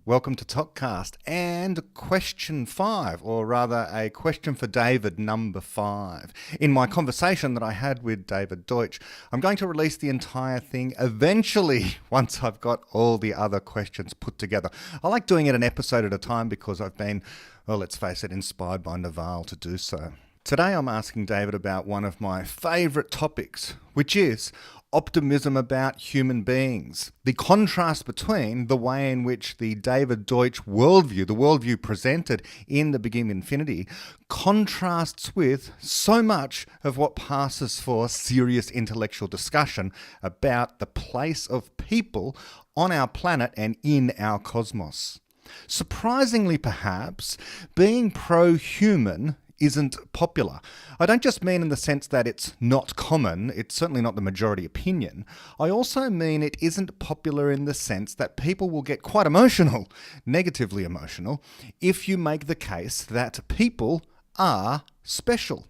Welcome to Topcast and question 5, or rather a question for David number 5. In my conversation that I had with David Deutsch, I'm going to release the entire thing eventually once I've got all the other questions put together. I like doing it an episode at a time because I've been, well, let's face it, inspired by Naval to do so. Today I'm asking David about one of my favourite topics, which is optimism about human beings. The contrast between the way in which the David Deutsch worldview, the worldview presented in The Big Infinity, contrasts with so much of what passes for serious intellectual discussion about the place of people on our planet and in our cosmos. Surprisingly, perhaps, being pro-human isn't popular. I don't just mean in the sense that it's not common, it's certainly not the majority opinion. I also mean it isn't popular in the sense that people will get quite emotional, negatively emotional, if you make the case that people are special.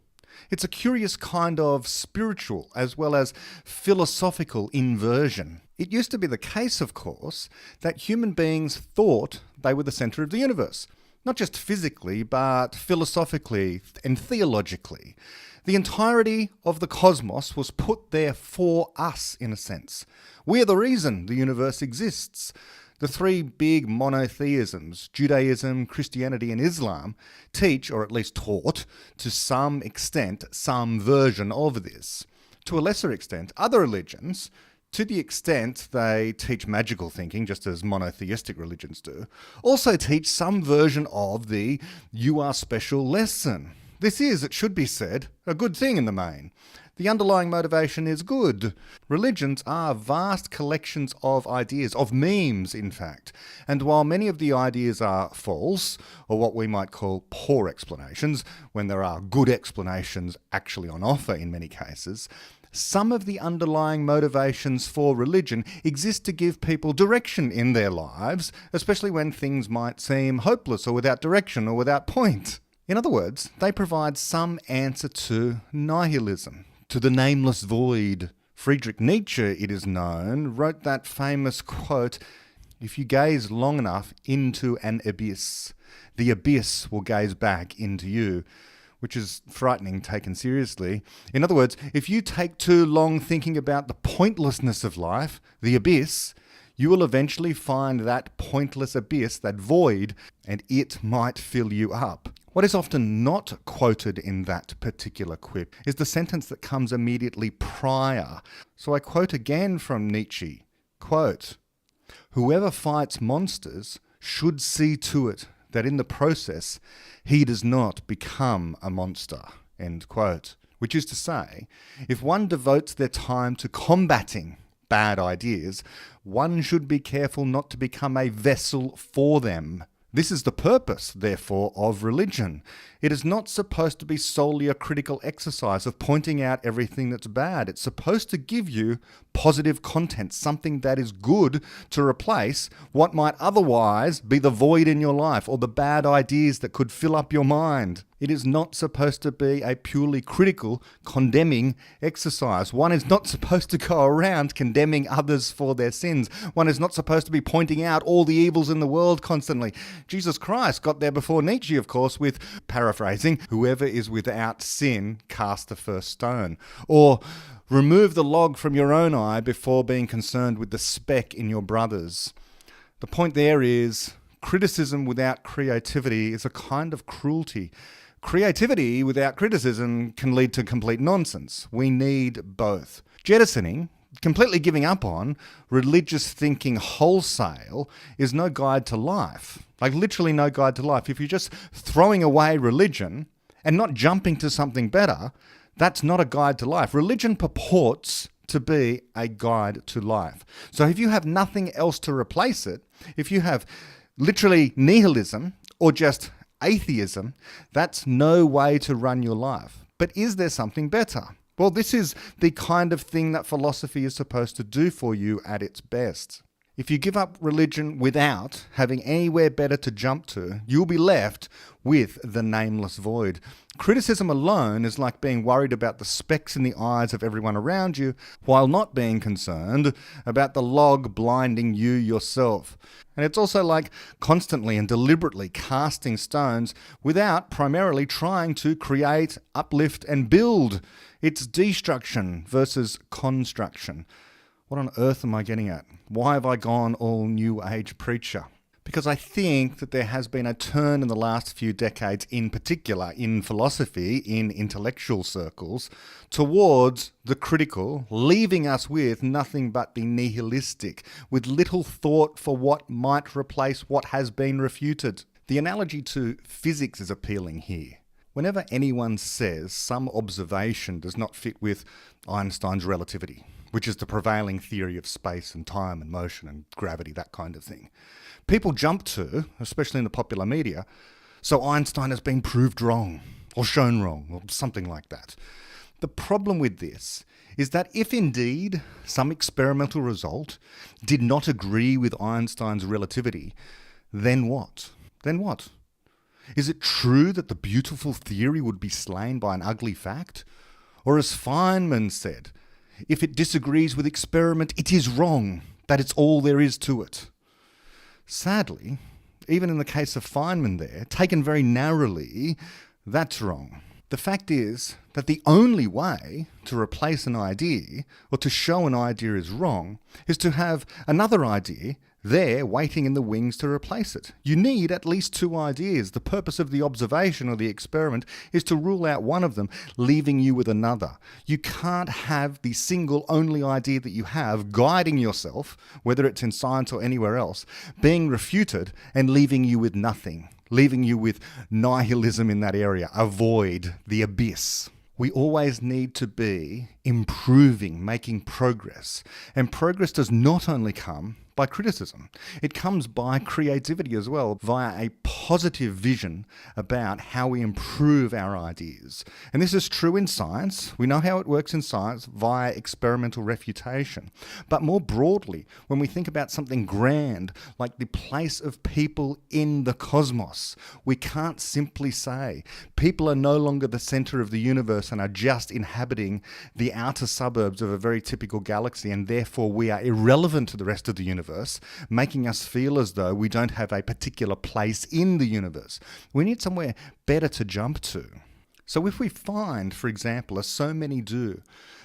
It's a curious kind of spiritual as well as philosophical inversion. It used to be the case, of course, that human beings thought they were the centre of the universe. Not just physically, but philosophically and theologically. The entirety of the cosmos was put there for us, in a sense. We are the reason the universe exists. The three big monotheisms, Judaism, Christianity and Islam, teach, or at least taught, to some extent, some version of this. To a lesser extent, other religions, to the extent they teach magical thinking, just as monotheistic religions do, also teach some version of the "you are special" lesson. This is, it should be said, a good thing in the main. The underlying motivation is good. Religions are vast collections of ideas, of memes in fact, and while many of the ideas are false, or what we might call poor explanations, when there are good explanations actually on offer in many cases, some of the underlying motivations for religion exist to give people direction in their lives, especially when things might seem hopeless or without direction or without point. In other words, they provide some answer to nihilism, to the nameless void. Friedrich Nietzsche, it is known, wrote that famous quote, "If you gaze long enough into an abyss, the abyss will gaze back into you," which is frightening taken seriously. In other words, if you take too long thinking about the pointlessness of life, the abyss, you will eventually find that pointless abyss, that void, and it might fill you up. What is often not quoted in that particular quip is the sentence that comes immediately prior. So I quote again from Nietzsche, quote, "Whoever fights monsters should see to it that in the process he does not become a monster," end quote. Which is to say, if one devotes their time to combating bad ideas, one should be careful not to become a vessel for them. This is the purpose, therefore, of religion. It is not supposed to be solely a critical exercise of pointing out everything that's bad. It's supposed to give you positive content, something that is good to replace what might otherwise be the void in your life or the bad ideas that could fill up your mind. It is not supposed to be a purely critical, condemning exercise. One is not supposed to go around condemning others for their sins. One is not supposed to be pointing out all the evils in the world constantly. Jesus Christ got there before Nietzsche, of course, with, paraphrasing, "Whoever is without sin, cast the first stone." Or, "Remove the log from your own eye before being concerned with the speck in your brother's." The point there is, criticism without creativity is a kind of cruelty. Creativity without criticism can lead to complete nonsense. We need both. Jettisoning, completely giving up on, religious thinking wholesale is no guide to life. Like literally no guide to life. If you're just throwing away religion and not jumping to something better, that's not a guide to life. Religion purports to be a guide to life. So if you have nothing else to replace it, if you have literally nihilism or just atheism, that's no way to run your life. But is there something better? Well, this is the kind of thing that philosophy is supposed to do for you at its best. If you give up religion without having anywhere better to jump to, you'll be left with the nameless void. Criticism alone is like being worried about the specks in the eyes of everyone around you, while not being concerned about the log blinding you yourself. And it's also like constantly and deliberately casting stones without primarily trying to create, uplift, and build. It's destruction versus construction. What on earth am I getting at? Why have I gone all New Age preacher? Because I think that there has been a turn in the last few decades, in particular in philosophy, in intellectual circles, towards the critical, leaving us with nothing but the nihilistic, with little thought for what might replace what has been refuted. The analogy to physics is appealing here. Whenever anyone says some observation does not fit with Einstein's relativity, which is the prevailing theory of space and time and motion and gravity, that kind of thing, people jump to, especially in the popular media, so Einstein has been proved wrong, or shown wrong, or something like that. The problem with this is that if indeed some experimental result did not agree with Einstein's relativity, then what? Then what? Is it true that the beautiful theory would be slain by an ugly fact? Or as Feynman said, if it disagrees with experiment, it is wrong. That it's all there is to it. Sadly, even in the case of Feynman there, taken very narrowly, that's wrong. The fact is that the only way to replace an idea, or to show an idea is wrong, is to have another idea there waiting in the wings to replace it. You need at least two ideas. The purpose of the observation or the experiment is to rule out one of them, leaving you with another. You can't have the single only idea that you have guiding yourself, whether it's in science or anywhere else, being refuted and leaving you with nothing, leaving you with nihilism in that area, a void, the abyss. We always need to be improving, making progress. And progress does not only come by criticism. It comes by creativity as well, via a positive vision about how we improve our ideas. And this is true in science. We know how it works in science via experimental refutation. But more broadly, when we think about something grand, like the place of people in the cosmos, we can't simply say people are no longer the center of the universe and are just inhabiting the outer suburbs of a very typical galaxy, and therefore we are irrelevant to the rest of the universe, making us feel as though we don't have a particular place in the universe. We need somewhere better to jump to. So if we find, for example, as so many do,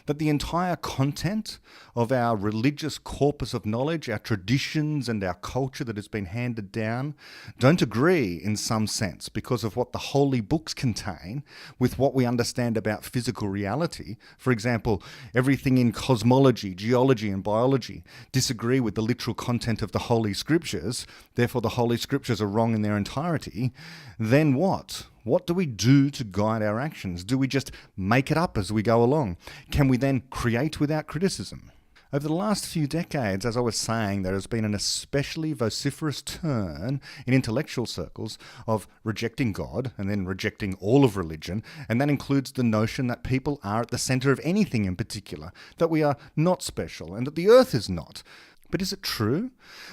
that the entire content of our religious corpus of knowledge, our traditions and our culture that has been handed down, don't agree in some sense because of what the holy books contain with what we understand about physical reality. For example, everything in cosmology, geology and biology disagree with the literal content of the holy scriptures, therefore the holy scriptures are wrong in their entirety, then what? What do we do to guide our actions? Do we just make it up as we go along? Can we then create without criticism? Over the last few decades, as I was saying, there has been an especially vociferous turn in intellectual circles of rejecting God and then rejecting all of religion, and that includes the notion that people are at the center of anything in particular, that we are not special and that the earth is not. But is it true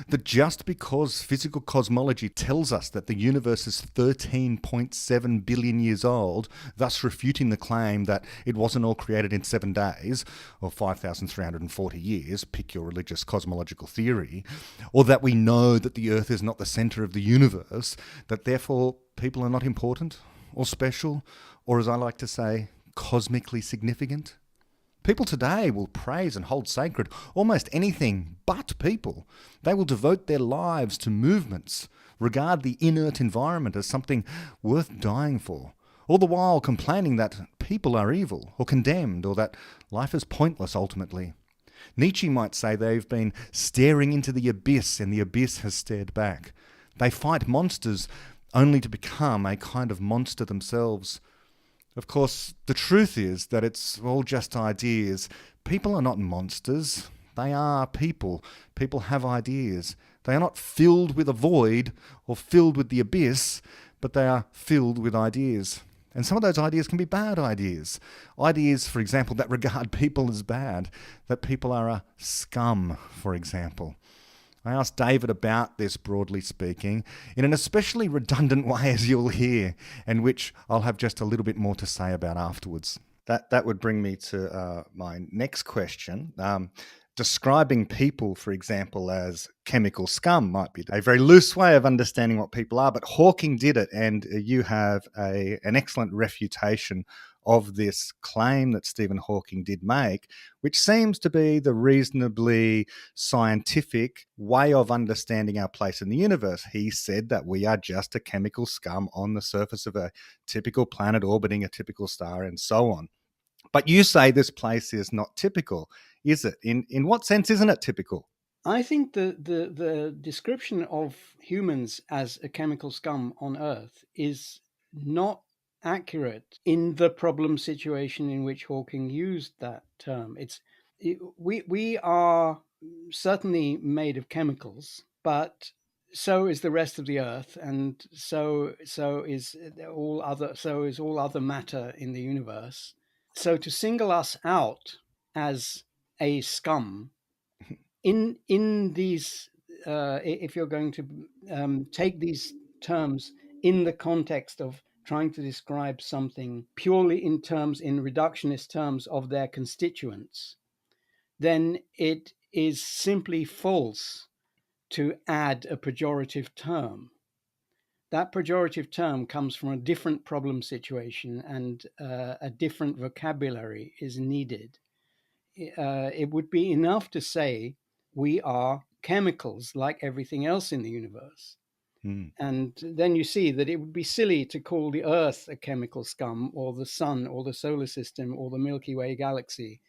that just because physical cosmology tells us that the universe is 13.7 billion years old, thus refuting the claim that it wasn't all created in 7 days, or 5,340 years, pick your religious cosmological theory, or that we know that the earth is not the center of the universe, that therefore people are not important, or special, or as I like to say, cosmically significant? People today will praise and hold sacred almost anything but people. They will devote their lives to movements, regard the inert environment as something worth dying for, all the while complaining that people are evil or condemned or that life is pointless ultimately. Nietzsche might say they've been staring into the abyss and the abyss has stared back. They fight monsters only to become a kind of monster themselves. Of course, the truth is that it's all just ideas. People are not monsters. They are people. People have ideas. They are not filled with a void or filled with the abyss, but they are filled with ideas. And some of those ideas can be bad ideas. Ideas, for example, that regard people as bad, that people are a scum, for example. I asked David about this, broadly speaking, in an especially redundant way, as you'll hear, and which I'll have just a little bit more to say about afterwards. That would bring me to my next question. Describing people, for example, as chemical scum might be a very loose way of understanding what people are, but Hawking did it, and you have an excellent refutation of this claim that Stephen Hawking did make, which seems to be the reasonably scientific way of understanding our place in the universe. He said that we are just a chemical scum on the surface of a typical planet orbiting a typical star and so on. But you say this place is not typical, is it? In what sense isn't it typical? I think the description of humans as a chemical scum on Earth is not accurate in the problem situation in which Hawking used that term. We are certainly made of chemicals, but so is the rest of the Earth, and so is all other matter in the universe. So to single us out as a scum in these, if you're going to take these terms in the context of trying to describe something purely in reductionist terms of their constituents, then it is simply false to add a pejorative term. That pejorative term comes from a different problem situation, and a different vocabulary is needed. It would be enough to say we are chemicals like everything else in the universe. Hmm. And then you see that it would be silly to call the Earth a chemical scum, or the sun, or the solar system, or the Milky Way galaxy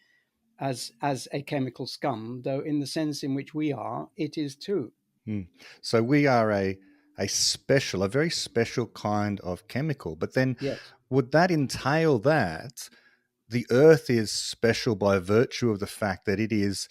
as a chemical scum, though in the sense in which we are, it is too. Hmm. So we are a very special kind of chemical. But then Yes. would that entail that the Earth is special by virtue of the fact that it is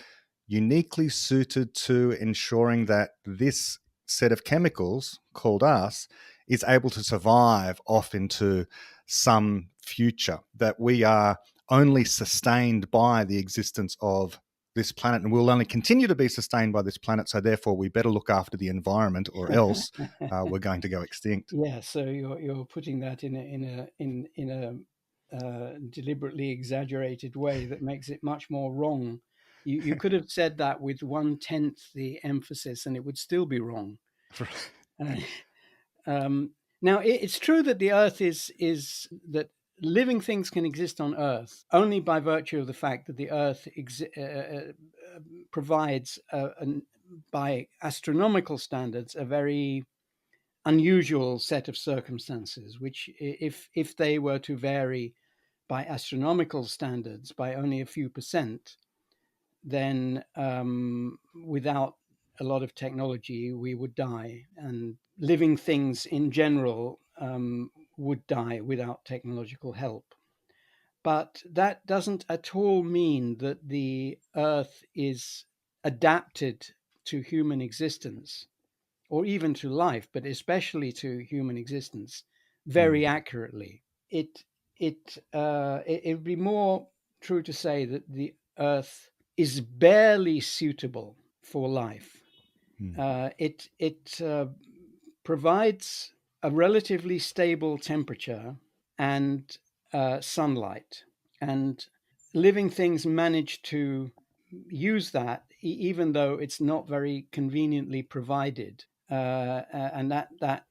uniquely suited to ensuring that this set of chemicals called us is able to survive off into some future, that we are only sustained by the existence of this planet and will only continue to be sustained by this planet, so therefore we better look after the environment or else we're going to go extinct. Yeah, so you're putting that in a deliberately exaggerated way that makes it much more wrong. You could have said that with 1/10 the emphasis, and it would still be wrong. Uh, now, it's true that the Earth is that living things can exist on Earth only by virtue of the fact that the Earth provides, by astronomical standards, a very unusual set of circumstances, which, if they were to vary by astronomical standards by only a few percent, then without a lot of technology, we would die, and living things in general would die without technological help. But that doesn't at all mean that the Earth is adapted to human existence, or even to life, but especially to human existence, Hmm. very accurately. It would be more true to say that the Earth is barely suitable for life. Hmm. It provides a relatively stable temperature and sunlight, and living things manage to use that, even though it's not very conveniently provided, and that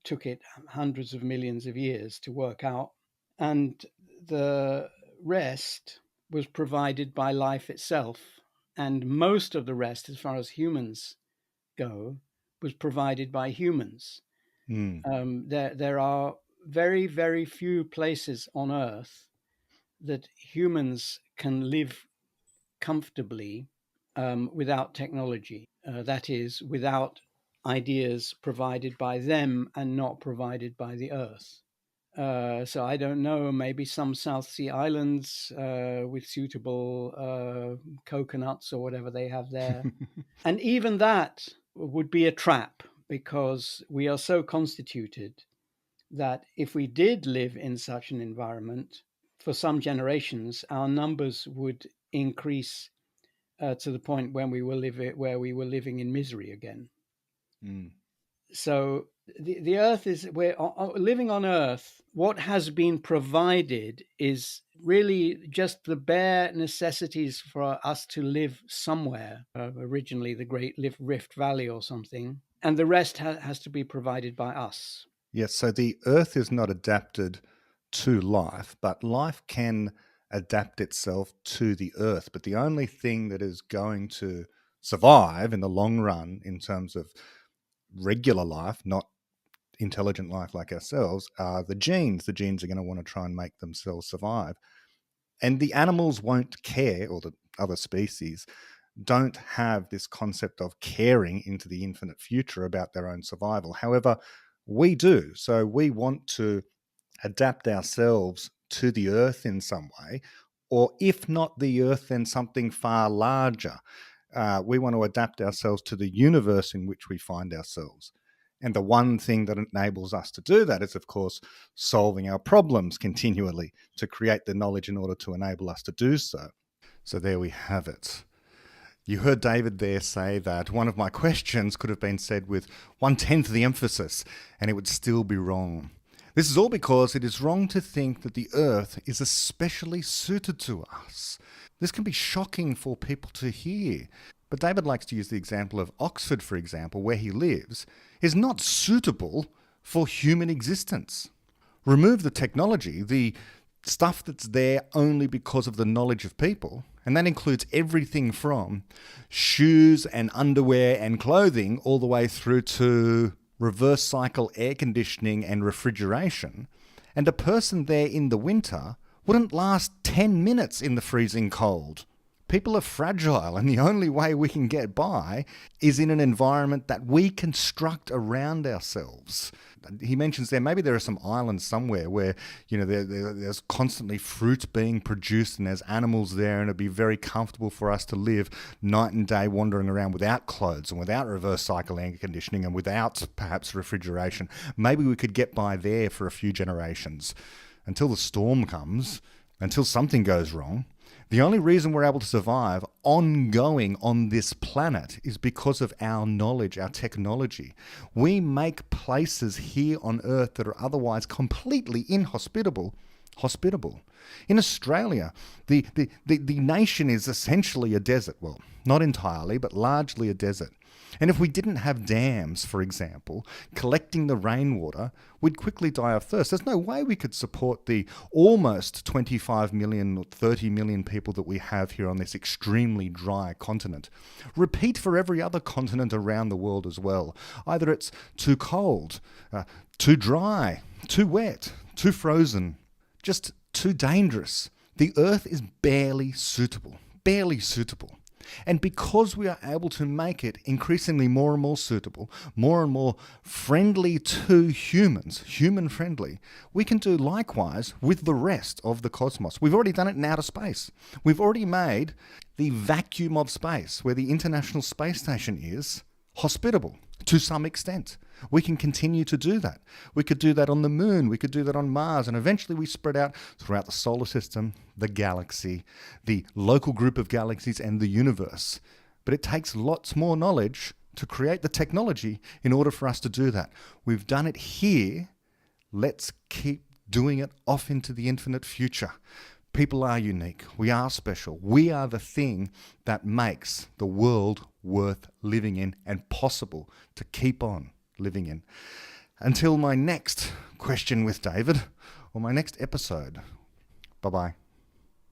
took it hundreds of millions of years to work out. And the rest was provided by life itself, and most of the rest, as far as humans go, was provided by humans. Hmm. There are very, very few places on Earth that humans can live comfortably without technology. That is, without ideas provided by them and not provided by the Earth. So I don't know, maybe some South Sea islands with suitable coconuts or whatever they have there. And even that would be a trap, because we are so constituted that if we did live in such an environment for some generations, our numbers would increase to the point when where we were living in misery again. Mm. So the earth is, we're living on earth. What has been provided is really just the bare necessities for us to live somewhere, originally the Great Rift Valley or something, and the rest has to be provided by us. Yes, so the earth is not adapted to life, but life can adapt itself to the earth. But the only thing that is going to survive in the long run in terms of regular life, not intelligent life like ourselves, are the genes. The genes are going to want to try and make themselves survive. And the animals won't care, or the other species don't have this concept of caring into the infinite future about their own survival. However, we do. So we want to adapt ourselves to the earth in some way, or if not the earth, then something far larger. We want to adapt ourselves to the universe in which we find ourselves. And the one thing that enables us to do that is, of course, solving our problems continually to create the knowledge in order to enable us to do so. So there we have it. You heard David there say that one of my questions could have been said with 1/10 the emphasis, and it would still be wrong. This is all because it is wrong to think that the earth is especially suited to us. This can be shocking for people to hear. But David likes to use the example of Oxford, for example, where he lives, is not suitable for human existence. Remove the technology, the stuff that's there only because of the knowledge of people, and that includes everything from shoes and underwear and clothing all the way through to reverse cycle air conditioning and refrigeration, and a person there in the winter wouldn't last 10 minutes in the freezing cold. People are fragile, and the only way we can get by is in an environment that we construct around ourselves. He mentions there, maybe there are some islands somewhere where, there's constantly fruit being produced and there's animals there, and it'd be very comfortable for us to live night and day wandering around without clothes and without reverse cycle air conditioning and without perhaps refrigeration. Maybe we could get by there for a few generations until the storm comes, until something goes wrong. The only reason we're able to survive ongoing on this planet is because of our knowledge, our technology. We make places here on Earth that are otherwise completely inhospitable, hospitable. In Australia, the nation is essentially a desert. Well, not entirely, but largely a desert. And if we didn't have dams, for example, collecting the rainwater, we'd quickly die of thirst. There's no way we could support the almost 25 million or 30 million people that we have here on this extremely dry continent. Repeat for every other continent around the world as well. Either it's too cold, too dry, too wet, too frozen, just too dangerous. The Earth is barely suitable. And because we are able to make it increasingly more and more suitable, more and more friendly to humans, human friendly, we can do likewise with the rest of the cosmos. We've already done it in outer space. We've already made the vacuum of space, where the International Space Station is, hospitable to some extent. We can continue to do that. We could do that on the moon. We could do that on Mars. And eventually we spread out throughout the solar system, the galaxy, the local group of galaxies, and the universe. But it takes lots more knowledge to create the technology in order for us to do that. We've done it here. Let's keep doing it off into the infinite future. People are unique. We are special. We are the thing that makes the world worth living in and possible to keep on living in. Until my next question with David, or my next episode. Bye-bye.